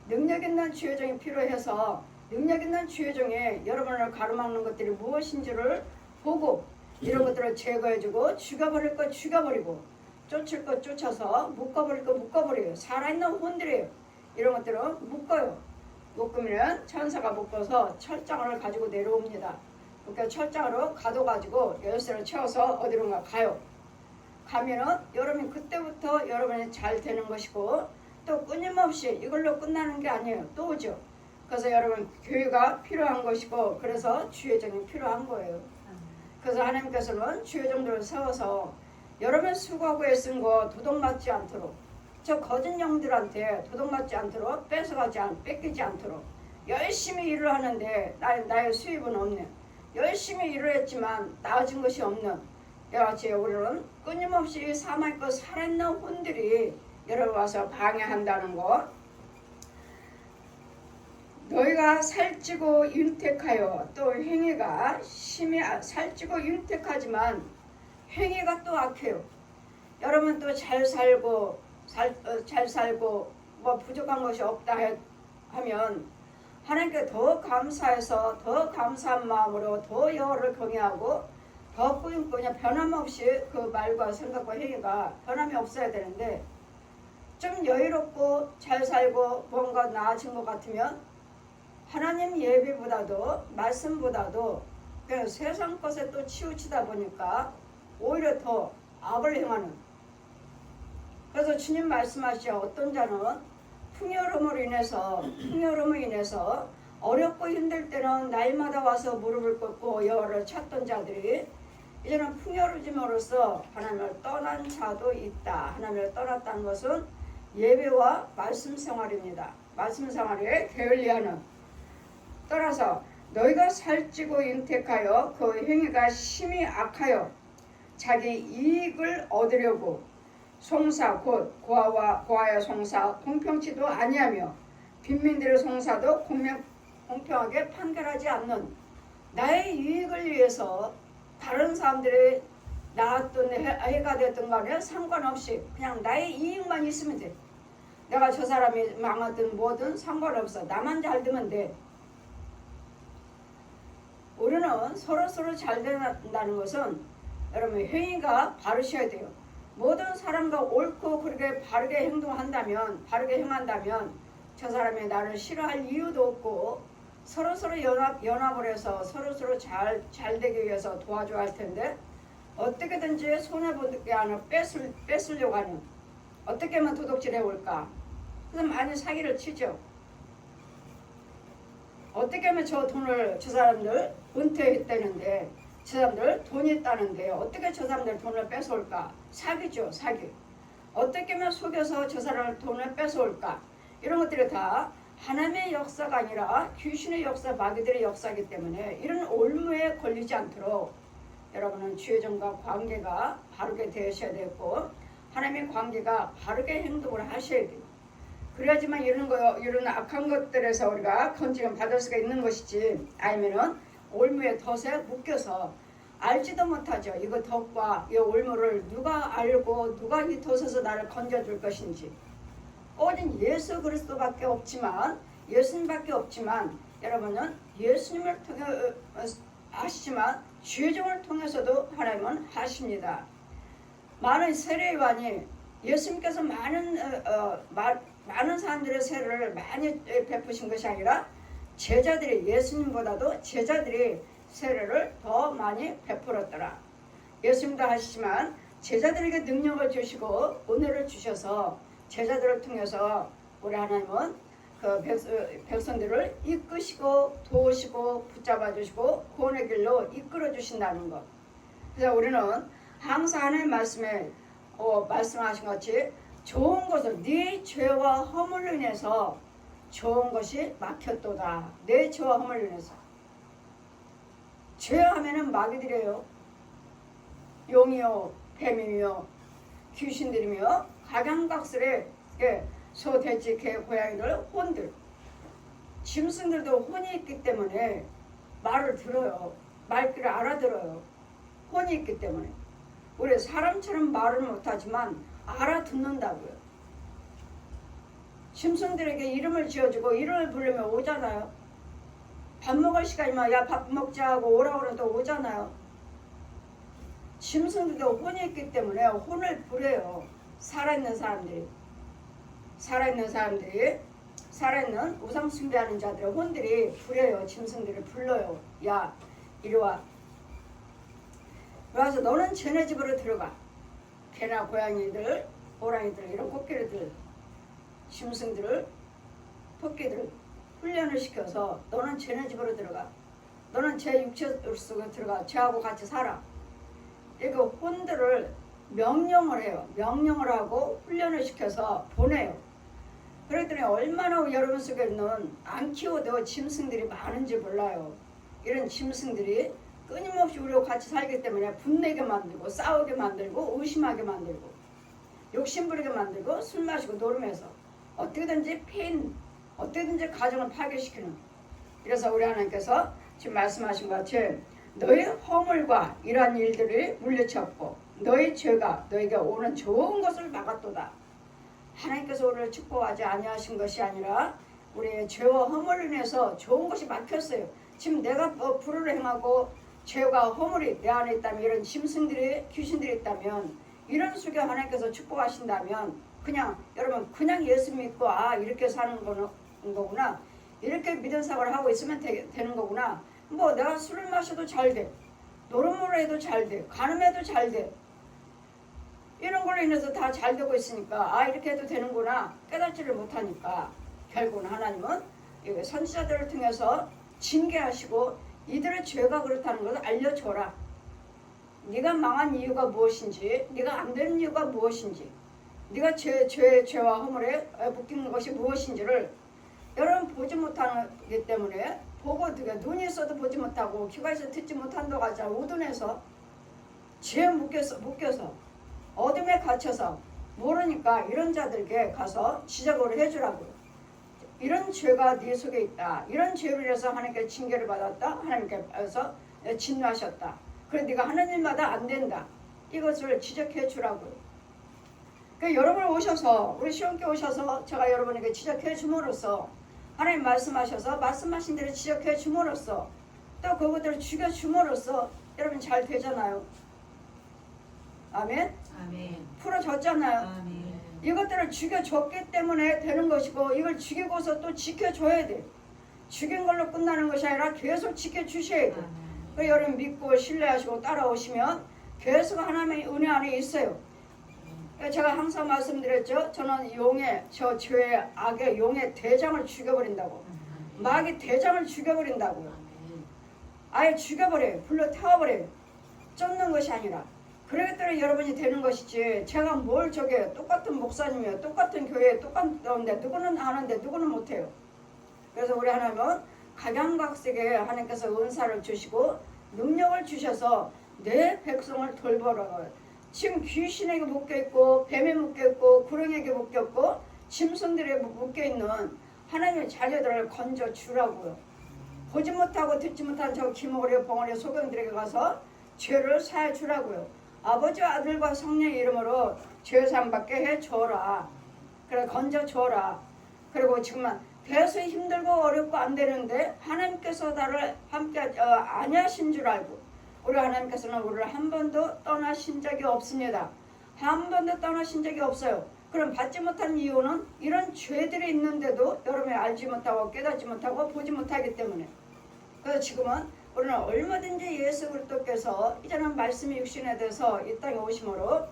[SPEAKER 1] 능력 있는 주의 종이 필요해서, 능력 있는 주의 종이 여러분을 가로막는 것들이 무엇인지를 보고, 이런 것들을 제거해주고, 죽여버릴 거 죽여버리고, 쫓을 거 쫓아서, 묶어버릴 거 묶어버려요. 살아있는 혼들이에요. 이런 것들은 묶어요. 묶으면 천사가 묶어서 철장을 가지고 내려옵니다. 그러니까 철장으로 가둬가지고 열쇠를 채워서 어디론가 가요. 가면은 여러분이 그때부터 여러분이 잘 되는 것이고, 또 끊임없이 이걸로 끝나는 게 아니에요. 또 오죠. 그래서 여러분 교회가 필요한 것이고, 그래서 주의 종이 필요한 거예요. 그래서 하나님께서는 주의 종들을 세워서 여러분 수고하고 애쓴 거 도둑맞지 않도록, 저 거짓 영들한테 도둑맞지 않도록, 뺏기지 않도록 열심히 일을 하는데 나의 수입은 없네. 열심히 일을 했지만 나아진 것이 없는, 여같이 우리는 끊임없이 사망과 살아있는 혼들이 여러분 와서 방해한다는 거. 너희가 살찌고 윤택하여 또 행위가 심히 살찌고 윤택하지만 행위가 또 악해요. 여러분 또 잘 살고 잘 살고 뭐 부족한 것이 없다 하면 하나님께 더 감사해서 더 감사한 마음으로 더 여호와를 경외하고 더 꾸준히 변함없이 그 말과 생각과 행위가 변함이 없어야 되는데 좀 여유롭고 잘 살고 뭔가 나아진 것 같으면 하나님 예배보다도 말씀보다도 그냥 세상 것에 또 치우치다 보니까 오히려 더 악을 행하는. 그래서 주님 말씀하시죠. 어떤 자는 풍요로움으로 인해서 어렵고 힘들 때는 날마다 와서 무릎을 꿇고 여호와를 찾던 자들이 이제는 풍요로움으로써 하나님을 떠난 자도 있다. 하나님을 떠났다는 것은 예배와 말씀 생활입니다. 말씀 생활에 게을리하는. 따라서 너희가 살찌고 윤택하여 그 행위가 심히 악하여 자기 이익을 얻으려고 송사 곧 고아와 송사 공평치도 아니하며 빈민들의 송사도 공평하게 판결하지 않는. 나의 이익을 위해서 다른 사람들이 나았든 해가 됐든 간에 상관없이 그냥 나의 이익만 있으면 돼. 내가 저 사람이 망하든 뭐든 상관없어. 나만 잘 되면 돼. 우리는 서로 잘 된다는 것은 여러분 행위가 바르셔야 돼요. 모든 사람과 옳고 그렇게 바르게 바르게 행한다면 저 사람이 나를 싫어할 이유도 없고 서로 연합을 해서 서로 잘 되기 위해서 도와줘야 할 텐데 어떻게든지 손해보게 하는 뺏으려고 하는. 어떻게 하면 도둑질 해올까? 그래서 많이 사기를 치죠. 어떻게 하면 저 사람들 은퇴했다는데 저 사람들 돈이 있다는데 어떻게 저 사람들 돈을 뺏어올까? 사기죠, 사기. 어떻게 하면 속여서 저 사람을 돈을 뺏어올까? 이런 것들이 다 하나님의 역사가 아니라 귀신의 역사, 마귀들의 역사이기 때문에 이런 올무에 걸리지 않도록 여러분은 주의정과 관계가 바르게 되셔야 되고 하나님의 관계가 바르게 행동을 하셔야 돼요. 그래야지만 이런 악한 것들에서 우리가 건짐을 받을 수가 있는 것이지, 아니면은 올무의 덫에 묶여서 알지도 못하죠. 이거 덫과 이 올무를 누가 알고 누가 이 덫에서 나를 건져줄 것인지. 오직 예수 그리스도밖에 없지만, 예수님밖에 없지만 여러분은 예수님을 통해 하시지만 죄종을 통해서도 하나님은 하십니다. 많은 세례요한이 예수님께서 많은 사람들의 세례를 많이 베푸신 것이 아니라 예수님보다도 제자들이 세례를 더 많이 베풀었더라. 예수님도 하시지만 제자들에게 능력을 주시고 은혜를 주셔서 제자들을 통해서 우리 하나님은 그 백성들을 이끄시고 도우시고 붙잡아 주시고 구원의 길로 이끌어 주신다는 것. 그래서 우리는 항상 하나님의 말씀에 말씀하신 것이 좋은 것을 네 죄와 허물로 인해서 좋은 것이 막혔도다. 내 죄와 허물로 인해서. 죄하면은 마귀들이에요. 용이요 뱀이며 귀신들이며 각양각설의 소, 돼지, 개, 고양이들, 혼들, 짐승들도 혼이 있기 때문에 말을 들어요. 말귀를 알아들어요. 혼이 있기 때문에. 우리 사람처럼 말을 못하지만 알아듣는다고요. 짐승들에게 이름을 지어주고 이름을 부르면 오잖아요. 밥 먹을 시간이면 야 밥 먹자 하고 오라 그러면 또 오잖아요. 짐승들도 혼이 있기 때문에 혼을 부려요. 살아있는 우상 숭배하는 자들의 혼들이 부려요. 짐승들을 불러요. 야 이리 와. 그래서 너는 쟤네 집으로 들어가. 개나 고양이들, 호랑이들, 이런 코끼리들, 짐승들을, 토끼들을 훈련을 시켜서 너는 쟤네 집으로 들어가. 너는 제 육체 속에 들어가. 쟤하고 같이 살아. 이렇게 혼들을 명령을 해요. 명령을 하고 훈련을 시켜서 보내요. 그랬더니 얼마나 여러분 속에는 안 키워도 짐승들이 많은지 몰라요. 이런 짐승들이 끊임없이 우리와 같이 살기 때문에 분내게 만들고 싸우게 만들고 의심하게 만들고 욕심부리게 만들고 술 마시고 노름해서 어떻게든지 어떻게든지 가정을 파괴시키는. 그래서 우리 하나님께서 지금 말씀하신 것 같이 너희 허물과 이러한 일들을 물리쳤고 너희 죄가 너에게 오는 좋은 것을 막았도다. 하나님께서 우리를 축복하지 아니하신 것이 아니라 우리의 죄와 허물을 인해서 좋은 것이 막혔어요. 지금 내가 불을 행하고 죄와 허물이 내 안에 있다면, 이런 짐승들이 귀신들이 있다면, 이런 속에 하나님께서 축복하신다면 그냥 여러분 그냥 예수 믿고 이렇게 사는 거구나, 이렇게 믿음 생활을 하고 있으면 되는 거구나. 뭐 내가 술을 마셔도 잘 돼, 노름을 해도 잘 돼, 간음해도 잘 돼, 이런 걸로 인해서 다 잘 되고 있으니까 이렇게 해도 되는구나 깨닫지를 못하니까 결국은 하나님은 선지자들을 통해서 징계하시고 이들의 죄가 그렇다는 것을 알려줘라. 네가 망한 이유가 무엇인지, 네가 안 되는 이유가 무엇인지, 네가 죄와 허물에 묶인 것이 무엇인지를 여러분 보지 못하기 때문에, 보고 눈이 있어도 보지 못하고 귀가 있어도 듣지 못한다고 하잖아. 우둔해서 죄에 묶여서 어둠에 갇혀서 모르니까 이런 자들에게 가서 지적을 해주라고요. 이런 죄가 네 속에 있다. 이런 죄로 인해서 하나님께 징계를 받았다. 하나님께서 진노하셨다. 그래 네가 하는 일마다 안 된다. 이것을 지적해 주라고요. 그러니까 여러분 오셔서, 우리 시험께 오셔서 제가 여러분에게 지적해 줌으로써, 하나님 말씀하셔서 말씀하신 대로 지적해 줌으로써, 또 그것들을 죽여 줌으로써 여러분 잘 되잖아요. 아멘?
[SPEAKER 2] 아멘.
[SPEAKER 1] 풀어졌잖아요.
[SPEAKER 2] 아멘.
[SPEAKER 1] 이것들을 죽여줬기 때문에 되는 것이고, 이걸 죽이고서 또 지켜줘야 돼. 죽인 걸로 끝나는 것이 아니라 계속 지켜주셔야 돼. 그 여러분 믿고 신뢰하시고 따라오시면 계속 하나님의 은혜 안에 있어요. 제가 항상 말씀드렸죠. 저는 저 죄의 악의 용의 대장을 죽여버린다고. 마귀 대장을 죽여버린다고요. 아예 죽여버려요. 불러 태워버려요. 쫓는 것이 아니라. 그러기 때문에 여러분이 되는 것이지, 제가 뭘 똑같은 목사님이요, 똑같은 교회에 똑같은데 누구는 하는데 누구는 못해요. 그래서 우리 하나님은 각양각색에 하나님께서 은사를 주시고 능력을 주셔서 내 백성을 돌보라고요. 지금 귀신에게 묶여있고 뱀에 묶여있고 구렁이에게 묶였고 짐승들에 묶여있는 하나님의 자녀들을 건져주라고요. 보지 못하고 듣지 못한 저 기모리 봉어리 소경들에게 가서 죄를 사해 주라고요. 아버지와 아들과 성령의 이름으로 죄사함 받게 해줘라. 그래 건져줘라. 그리고 지금은 대수에 힘들고 어렵고 안 되는데 하나님께서 나를 함께 아니하신 줄 알고, 우리 하나님께서는 우리를 한 번도 떠나신 적이 없습니다. 한 번도 떠나신 적이 없어요. 그럼 받지 못한 이유는 이런 죄들이 있는데도 여러분이 알지 못하고 깨닫지 못하고 보지 못하기 때문에. 그래서 지금은 우리는 얼마든지 예수 그리스도께서 이제는 말씀이 육신에 대해서 이 땅에 오심으로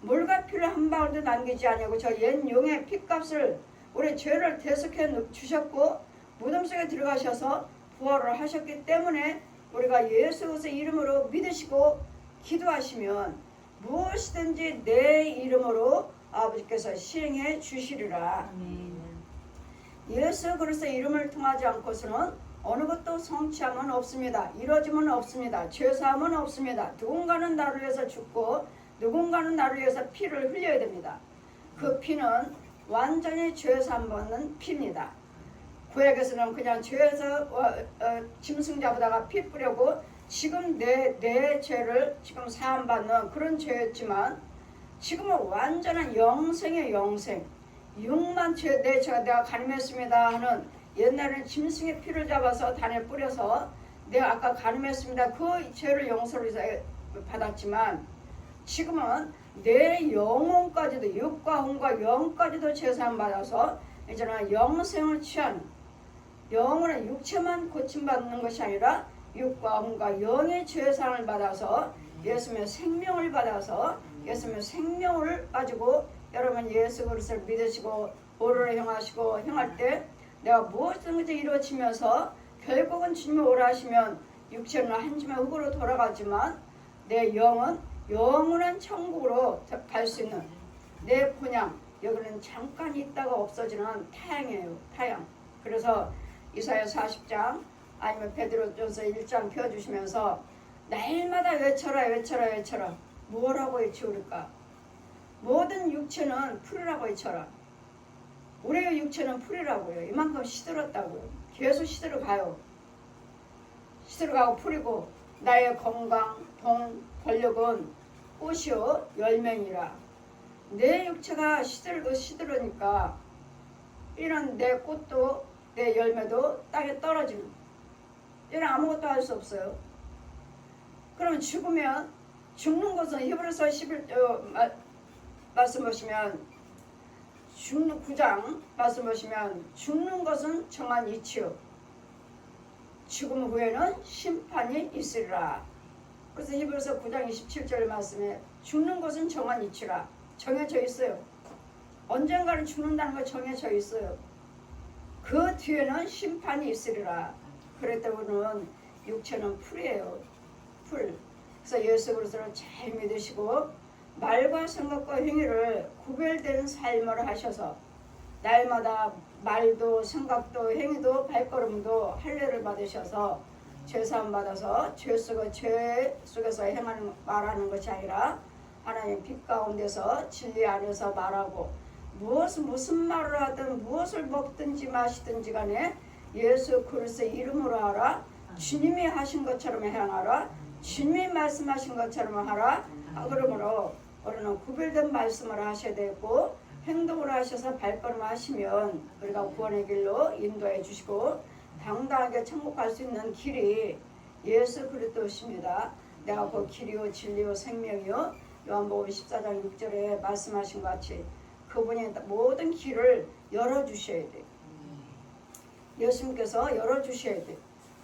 [SPEAKER 1] 물과 피를 한 방울도 남기지 아니하고 저 옛 용의 피값을 우리 죄를 대속해 주셨고 무덤 속에 들어가셔서 부활을 하셨기 때문에 우리가 예수 그리스도의 이름으로 믿으시고 기도하시면 무엇이든지 내 이름으로 아버지께서 시행해 주시리라. 예수 그리스도의 이름을 통하지 않고서는 어느 것도 성취함은 없습니다. 이루어짐은 없습니다. 죄사함은 없습니다. 누군가는 나를 위해서 죽고 누군가는 나를 위해서 피를 흘려야 됩니다. 그 피는 완전히 죄사함 받는 피입니다. 구약에서는 그냥 죄에서 짐승 잡아다가 피 뿌려고 지금 내 죄를 지금 사함 받는 그런 죄였지만, 지금은 완전한 영생의 영생. 6만 죄 내가 간음했습니다 하는, 옛날에는 짐승의 피를 잡아서 단에 뿌려서 내가 아까 간음했습니다 그 죄를 용서를 받았지만, 지금은 내 영혼까지도, 육과 혼과 영까지도 죄사함 받아서 이제는 영생을 취하는, 영혼의 육체만 고침받는 것이 아니라 육과 혼과 영의 죄사함을 받아서 예수님의 생명을 받아서 예수님의 생명을 가지고 여러분 예수 그리스도를 믿으시고 오를 행하시고 행할 때 내가 무엇이든지 이루어지면서 결국은 주님이 오라 하시면 육체는 한 줌의 흙으로 돌아가지만 내 영은 영원한 천국으로 갈 수 있는 내 본향, 여기는 잠깐 있다가 없어지는 태양이에요. 태양. 그래서 이사야 40장 아니면 베드로전서 1장 펴주시면서 날마다 외쳐라 외쳐라 외쳐라. 뭐라고 외치울까? 모든 육체는 풀이라고 외쳐라. 우리의 육체는 풀이라고요. 이만큼 시들었다고요. 계속 시들어 가요. 시들어 가고 풀이고 나의 건강, 돈, 권력은 꽃이요 열매니라. 내 육체가 시들으니까 이런 내 꽃도 내 열매도 땅에 떨어지는, 이런 아무것도 할 수 없어요. 그러면 죽는 것은 히브리서 11절 말씀 보시면, 죽는 9장 말씀 보시면 죽는 것은 정한 이치요 죽음 후에는 심판이 있으리라. 그래서 히브리서 9장 27절 말씀에 죽는 것은 정한 이치라. 정해져 있어요. 언젠가는 죽는다는 거 정해져 있어요. 그 뒤에는 심판이 있으리라. 그랬다고는 육체는 풀이에요. 풀. 그래서 예수 그리스도를 잘 믿으시고 말과 생각과 행위를 구별되는 삶을 하셔서 날마다 말도 생각도 행위도 발걸음도 할례를 받으셔서 죄사함 받아서 죄 속에서 행하는 말하는 것이 아니라 하나님 빛 가운데서 진리 안에서 말하고, 무슨 말을 하든 무엇을 먹든지 마시든지 간에 예수 그리스도의 이름으로 하라. 주님이 하신 것처럼 행하라. 주님이 말씀하신 것처럼 하라. 그러므로 우리는 구별된 말씀을 하셔야 되고 행동을 하셔서 발걸음 하시면 우리가 구원의 길로 인도해 주시고 당당하게 천국 갈 수 있는 길이 예수 그리스도십니다. 내가 그 길이요 진리요 생명이요, 요한복음 14장 6절에 말씀하신 것 같이 그분이 모든 길을 열어주셔야 돼요. 예수님께서 열어주셔야 돼요.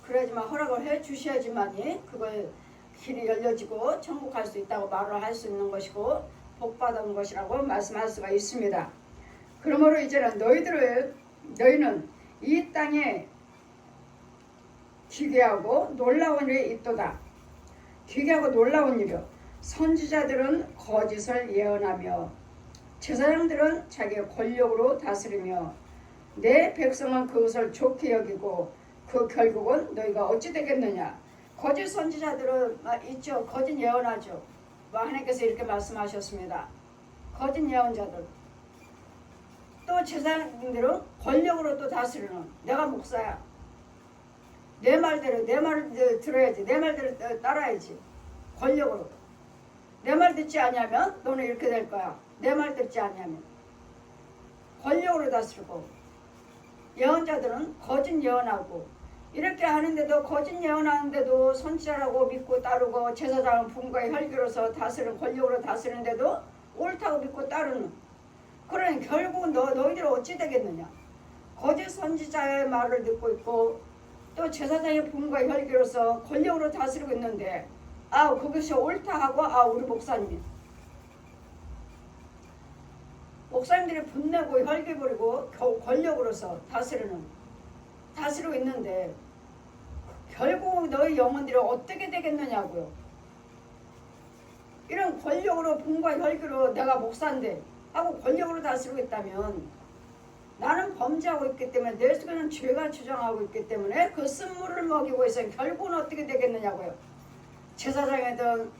[SPEAKER 1] 그래야지만 허락을 해주셔야지만이 그걸 길이 열려지고 천국 갈 수 있다고 말을 할 수 있는 것이고 복받은 것이라고 말씀할 수가 있습니다. 그러므로 이제는 너희는 이 땅에 기괴하고 놀라운 일이 있도다. 기괴하고 놀라운 일이요, 선지자들은 거짓을 예언하며 제사장들은 자기의 권력으로 다스리며 내 백성은 그것을 좋게 여기고 그 결국은 너희가 어찌 되겠느냐. 거짓 선지자들은 있죠. 거짓 예언하죠. 하나님께서 이렇게 말씀하셨습니다. 거짓 예언자들. 또 제사장들은 권력으로 또 다스리는, 내가 목사야, 내 말대로 내 말을 들어야지, 내 말대로 따라야지. 권력으로. 내 말 듣지 않으면 너는 이렇게 될 거야. 내 말 듣지 않으면. 권력으로 다스리고, 예언자들은 거짓 예언하고, 이렇게 하는데도 거짓 예언하는데도 선지자라고 믿고 따르고 제사장은 분과의 혈기로서 다스리는, 권력으로 다스리는데도 옳다고 믿고 따르는. 그러니 결국은 너희들은 어찌 되겠느냐. 거짓 선지자의 말을 듣고 있고 또 제사장의 분과의 혈기로서 권력으로 다스리고 있는데 그것이 옳다 하고 우리 목사님들이 분내고 혈기 부리고 권력으로서 다스리고 있는데 결국 너희 영혼들이 어떻게 되겠느냐고요. 이런 권력으로 분과 혈기로 내가 목사인데 하고 권력으로 다스리고 있다면 나는 범죄하고 있기 때문에 내 속에는 죄가 주장하고 있기 때문에 그 쓴물을 먹이고 있으면 결국은 어떻게 되겠느냐고요. 제사장이든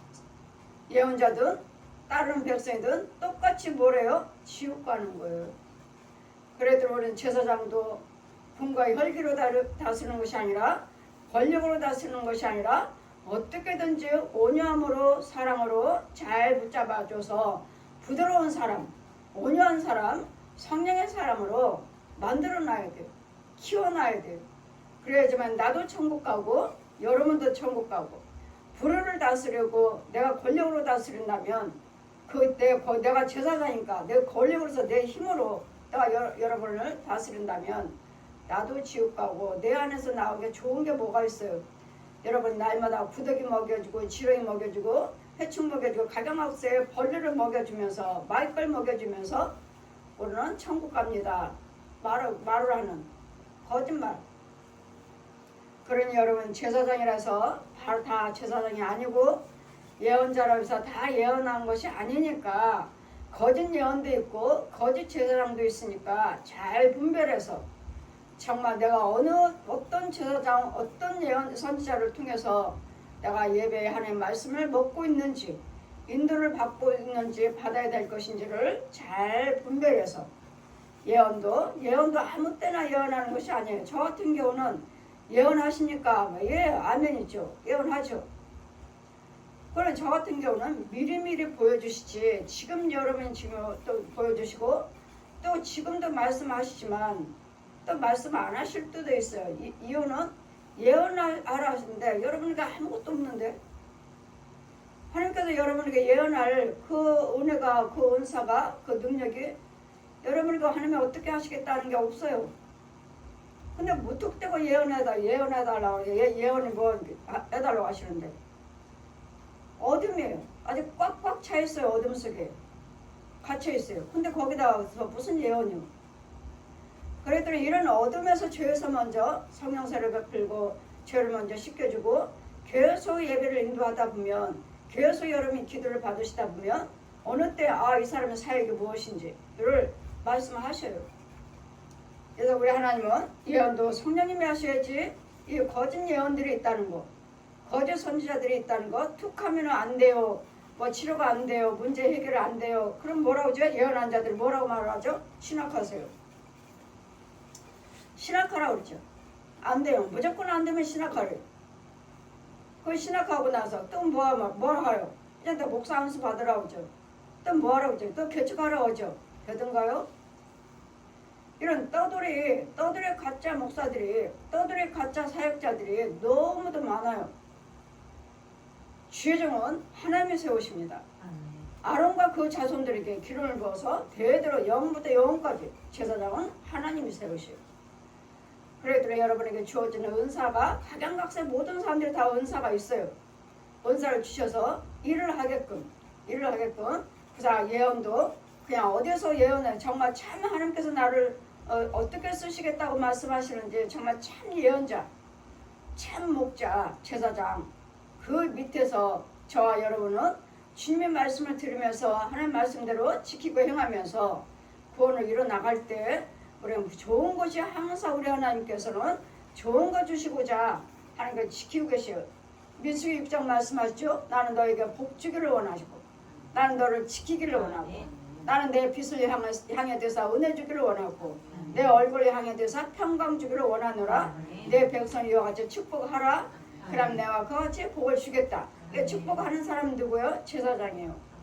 [SPEAKER 1] 예언자든 다른 백성이든 똑같이 뭐래요? 지옥 가는 거예요. 그래도 우리는 제사장도 분과 혈기로 다스리는 것이 아니라 권력으로 다스리는 것이 아니라 어떻게든지 온유함으로 사랑으로 잘 붙잡아줘서 부드러운 사람, 온유한 사람, 성령의 사람으로 만들어놔야 돼요. 키워놔야 돼요. 그래야지만 나도 천국 가고 여러분도 천국 가고. 불의를 다스리고 내가 권력으로 다스린다면 내가 제사장이니까 내 권력으로서 내 힘으로 내가 여러분을 다스린다면 나도 지옥 가고 내 안에서 나오게 좋은 게 뭐가 있어요. 여러분 날마다 구더기 먹여주고 지렁이 먹여주고 해충 먹여주고 가정학생에 벌레를 먹여주면서 마이걸 먹여주면서 우리는 천국 갑니다. 말을 하는 거짓말. 그러니 여러분 제사장이라서 바로 다 제사장이 아니고 예언자라고 해서 다 예언한 것이 아니니까 거짓 예언도 있고 거짓 제사장도 있으니까 잘 분별해서 정말 내가 어떤 제사장 어떤 예언 선지자를 통해서 내가 예배에 하나님 말씀을 먹고 있는지 인도를 받고 있는지 받아야 될 것인지를 잘 분별해서 예언도 아무 때나 예언하는 것이 아니에요. 저 같은 경우는 예언하십니까? 예, 아멘이죠. 예언하죠. 그럼 저 같은 경우는 미리미리 보여주시지 지금 여러분이 지금 또 보여주시고 또 지금도 말씀하시지만 또 말씀 안 하실 때도 있어요. 이유는 예언하라 하시는데 여러분에게 아무것도 없는데 하나님께서 여러분에게 예언할 그 은혜가 그 은사가 그 능력이 여러분에게 하나님이 어떻게 하시겠다는 게 없어요. 근데 무턱대고 예언해달라고 예언이 뭐 해달라고 하시는데 어둠이에요. 아직 꽉꽉 차 있어요. 어둠 속에 갇혀 있어요. 근데 거기다가 무슨 예언이요? 그랬더니 이런 어둠에서 죄에서 먼저 성령세를 베풀고 죄를 먼저 씻겨주고 계속 예배를 인도하다 보면 계속 여러분이 기도를 받으시다 보면 어느 때 이 사람의 사역이 무엇인지를 말씀하셔요. 그래서 우리 하나님은 예언도 성령님이 하셔야지 이 거짓 예언들이 있다는 거 거짓 선지자들이 있다는 거 툭하면 안 돼요. 뭐 치료가 안 돼요. 문제 해결이 안 돼요. 그럼 뭐라고 하죠? 예언한 자들이 뭐라고 말하죠? 신학하세요. 신학하라고 그러죠. 안 돼요. 무조건 안 되면 신학하래요. 그 신학하고 나서 또 뭘 하요? 이제 또 목사 안수 받으라고 하죠. 또 뭐 하라고 하죠? 또 개척하라고 하죠. 되던가요? 이런 떠돌이 가짜 목사들이 떠돌이 가짜 사역자들이 너무도 많아요. 최종은 하나님이 세우십니다. 아론과 그 자손들에게 기름을 부어서 대대로 영부터 영원까지 제사장은 하나님이 세우시오. 그래도 여러분에게 주어지는 은사가 각양각색 모든 사람들이 다 은사가 있어요. 은사를 주셔서 일을 하게끔 그래서 예언도 그냥 어디서 예언해 정말 참 하나님께서 나를 어떻게 쓰시겠다고 말씀하시는지 정말 참 예언자 참 목자 제사장 그 밑에서 저와 여러분은 주님의 말씀을 들으면서 하나님 말씀대로 지키고 행하면서 구원을 이뤄나갈 때 우리 좋은 것이 항상 우리 하나님께서는 좋은 거 주시고자 하는 걸 지키고 계셔요. 민수기 6장 말씀하시죠. 나는 너에게 복 주기를 원하시고 나는 너를 지키기를 원하고 나는 내 빚을 향해 대사 은혜 주기를 원하고 내 얼굴을 향해 대사 평강 주기를 원하노라. 내 백성 이와 같이 축복하라. 그럼 내가 그같이 복을 주겠다. 축복하는 사람은 누구요? 제사장이에요.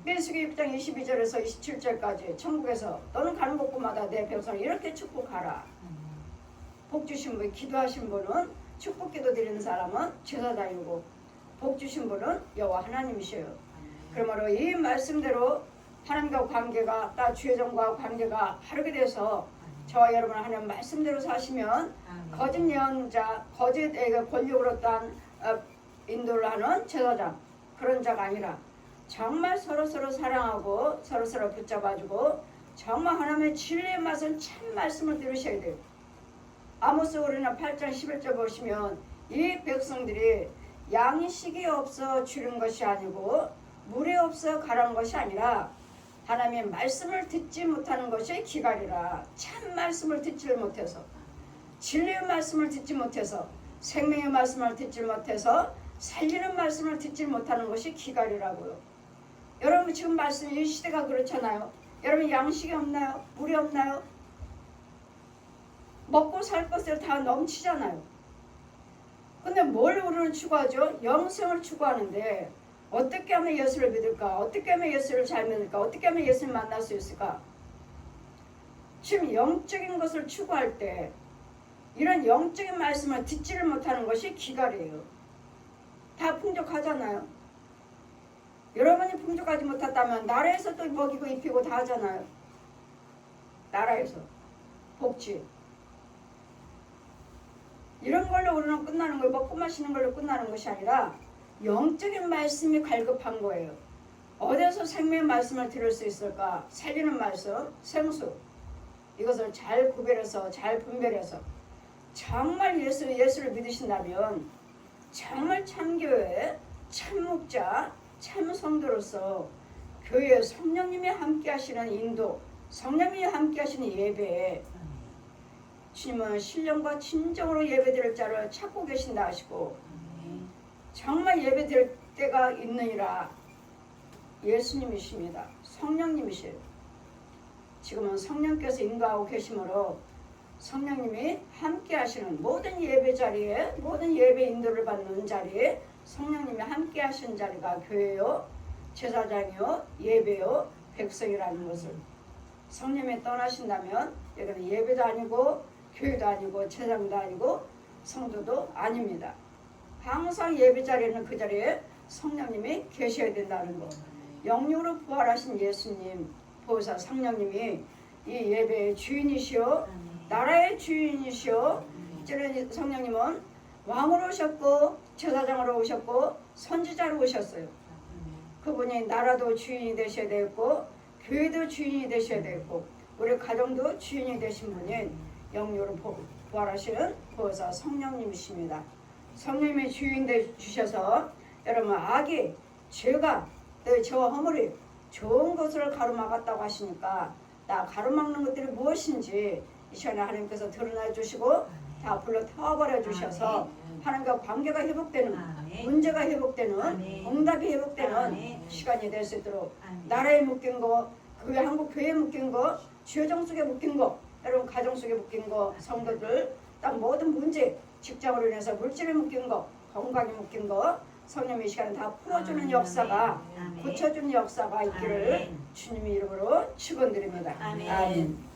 [SPEAKER 1] 민수기 6장 22절에서 27절까지 천국에서 너는 가는 곳마다 내 백성을 이렇게 축복하라. 복 주신 분, 기도하신 분은 축복 기도 드리는 사람은 제사장이고 복 주신 분은 여호와 하나님이셔요. 그러므로 이 말씀대로 하나님과 관계가 나 죄정과 관계가 바르게 돼서 저와 여러분 하나님 말씀대로 사시면 거짓 예언자, 거짓에게 권력으로 딴 인도를 하는 제사장 그런 자가 아니라 정말 서로서로 사랑하고 서로서로 붙잡아주고 정말 하나님의 진리의 맛은 참 말씀을 들으셔야 돼요. 아모스오리나 8장 11절 보시면 이 백성들이 양식이 없어 줄인 것이 아니고 물이 없어 가라는 것이 아니라 하나님의 말씀을 듣지 못하는 것이 기갈이라. 참 말씀을 듣지 못해서 진리의 말씀을 듣지 못해서 생명의 말씀을 듣지 못해서 살리는 말씀을 듣지 못하는 것이 기갈이라고요. 여러분 지금 말씀 이 시대가 그렇잖아요. 여러분 양식이 없나요? 물이 없나요? 먹고 살 것을 다 넘치잖아요. 근데 뭘 우리는 추구하죠? 영생을 추구하는데 어떻게 하면 예수를 믿을까? 어떻게 하면 예수를 잘 믿을까? 어떻게 하면 예수를 만날 수 있을까? 지금 영적인 것을 추구할 때 이런 영적인 말씀을 듣지를 못하는 것이 기갈이에요. 다 풍족하잖아요. 여러분이 풍족하지 못했다면 나라에서 또 먹이고 입히고 다 하잖아요. 나라에서 복지 이런 걸로 우리는 끝나는 거예요. 먹고 마시는 걸로 끝나는 것이 아니라 영적인 말씀이 갈급한 거예요. 어디서 생명의 말씀을 들을 수 있을까? 살리는 말씀, 생수 이것을 잘 구별해서 잘 분별해서 정말 예수를 믿으신다면 정말 참교회, 참목자, 참성도로서 교회에 성령님이 함께 하시는 인도, 성령님이 함께 하시는 예배에 주님은 신령과 진정으로 예배드릴 자를 찾고 계신다 하시고 정말 예배드릴 때가 있느니라. 예수님이십니다. 성령님이시에요. 지금은 성령께서 인도하고 계시므로 성령님이 함께 하시는 모든 예배 자리에, 모든 예배 인도를 받는 자리에 성령님이 함께 하시는 자리가 교회요, 제사장이요, 예배요, 백성이라는 것을. 성령이 떠나신다면 여기는 예배도 아니고 교회도 아니고 제사장도 아니고 성도도 아닙니다. 항상 예배 자리에는 그 자리에 성령님이 계셔야 된다는 것. 영육으로 부활하신 예수님, 보혜사 성령님이 이 예배의 주인이시오, 나라의 주인이시오. 이제는 성령님은 왕으로 오셨고 제사장으로 오셨고 선지자로 오셨어요. 그분이 나라도 주인이 되셔야 되고 교회도 주인이 되셔야 되고 우리 가정도 주인이 되신 분인 영육으로 부활하시는 보혜사 성령님이십니다. 성령님이 주인 되 주셔서 여러분 악이 죄가 너 저와 허물이 좋은 것을 가로막았다고 하시니까 나 가로막는 것들이 무엇인지 이 시간에 하나님께서 드러나 주시고 다 불러 태워버려 주셔서 하나님과 관계가 회복되는, 문제가 회복되는, 응답이 회복되는 시간이 될 수 있도록 나라에 묶인 거, 교회, 한국 교회에 묶인 거, 주요정 속에 묶인 거, 여러분 가정 속에 묶인 거, 성도들 딱 모든 문제, 직장으로 인해서 물질에 묶인 거, 건강에 묶인 거 성령의 시간에 다 풀어주는 역사가, 고쳐주는 역사가 있기를 주님의 이름으로 축원드립니다. 아멘.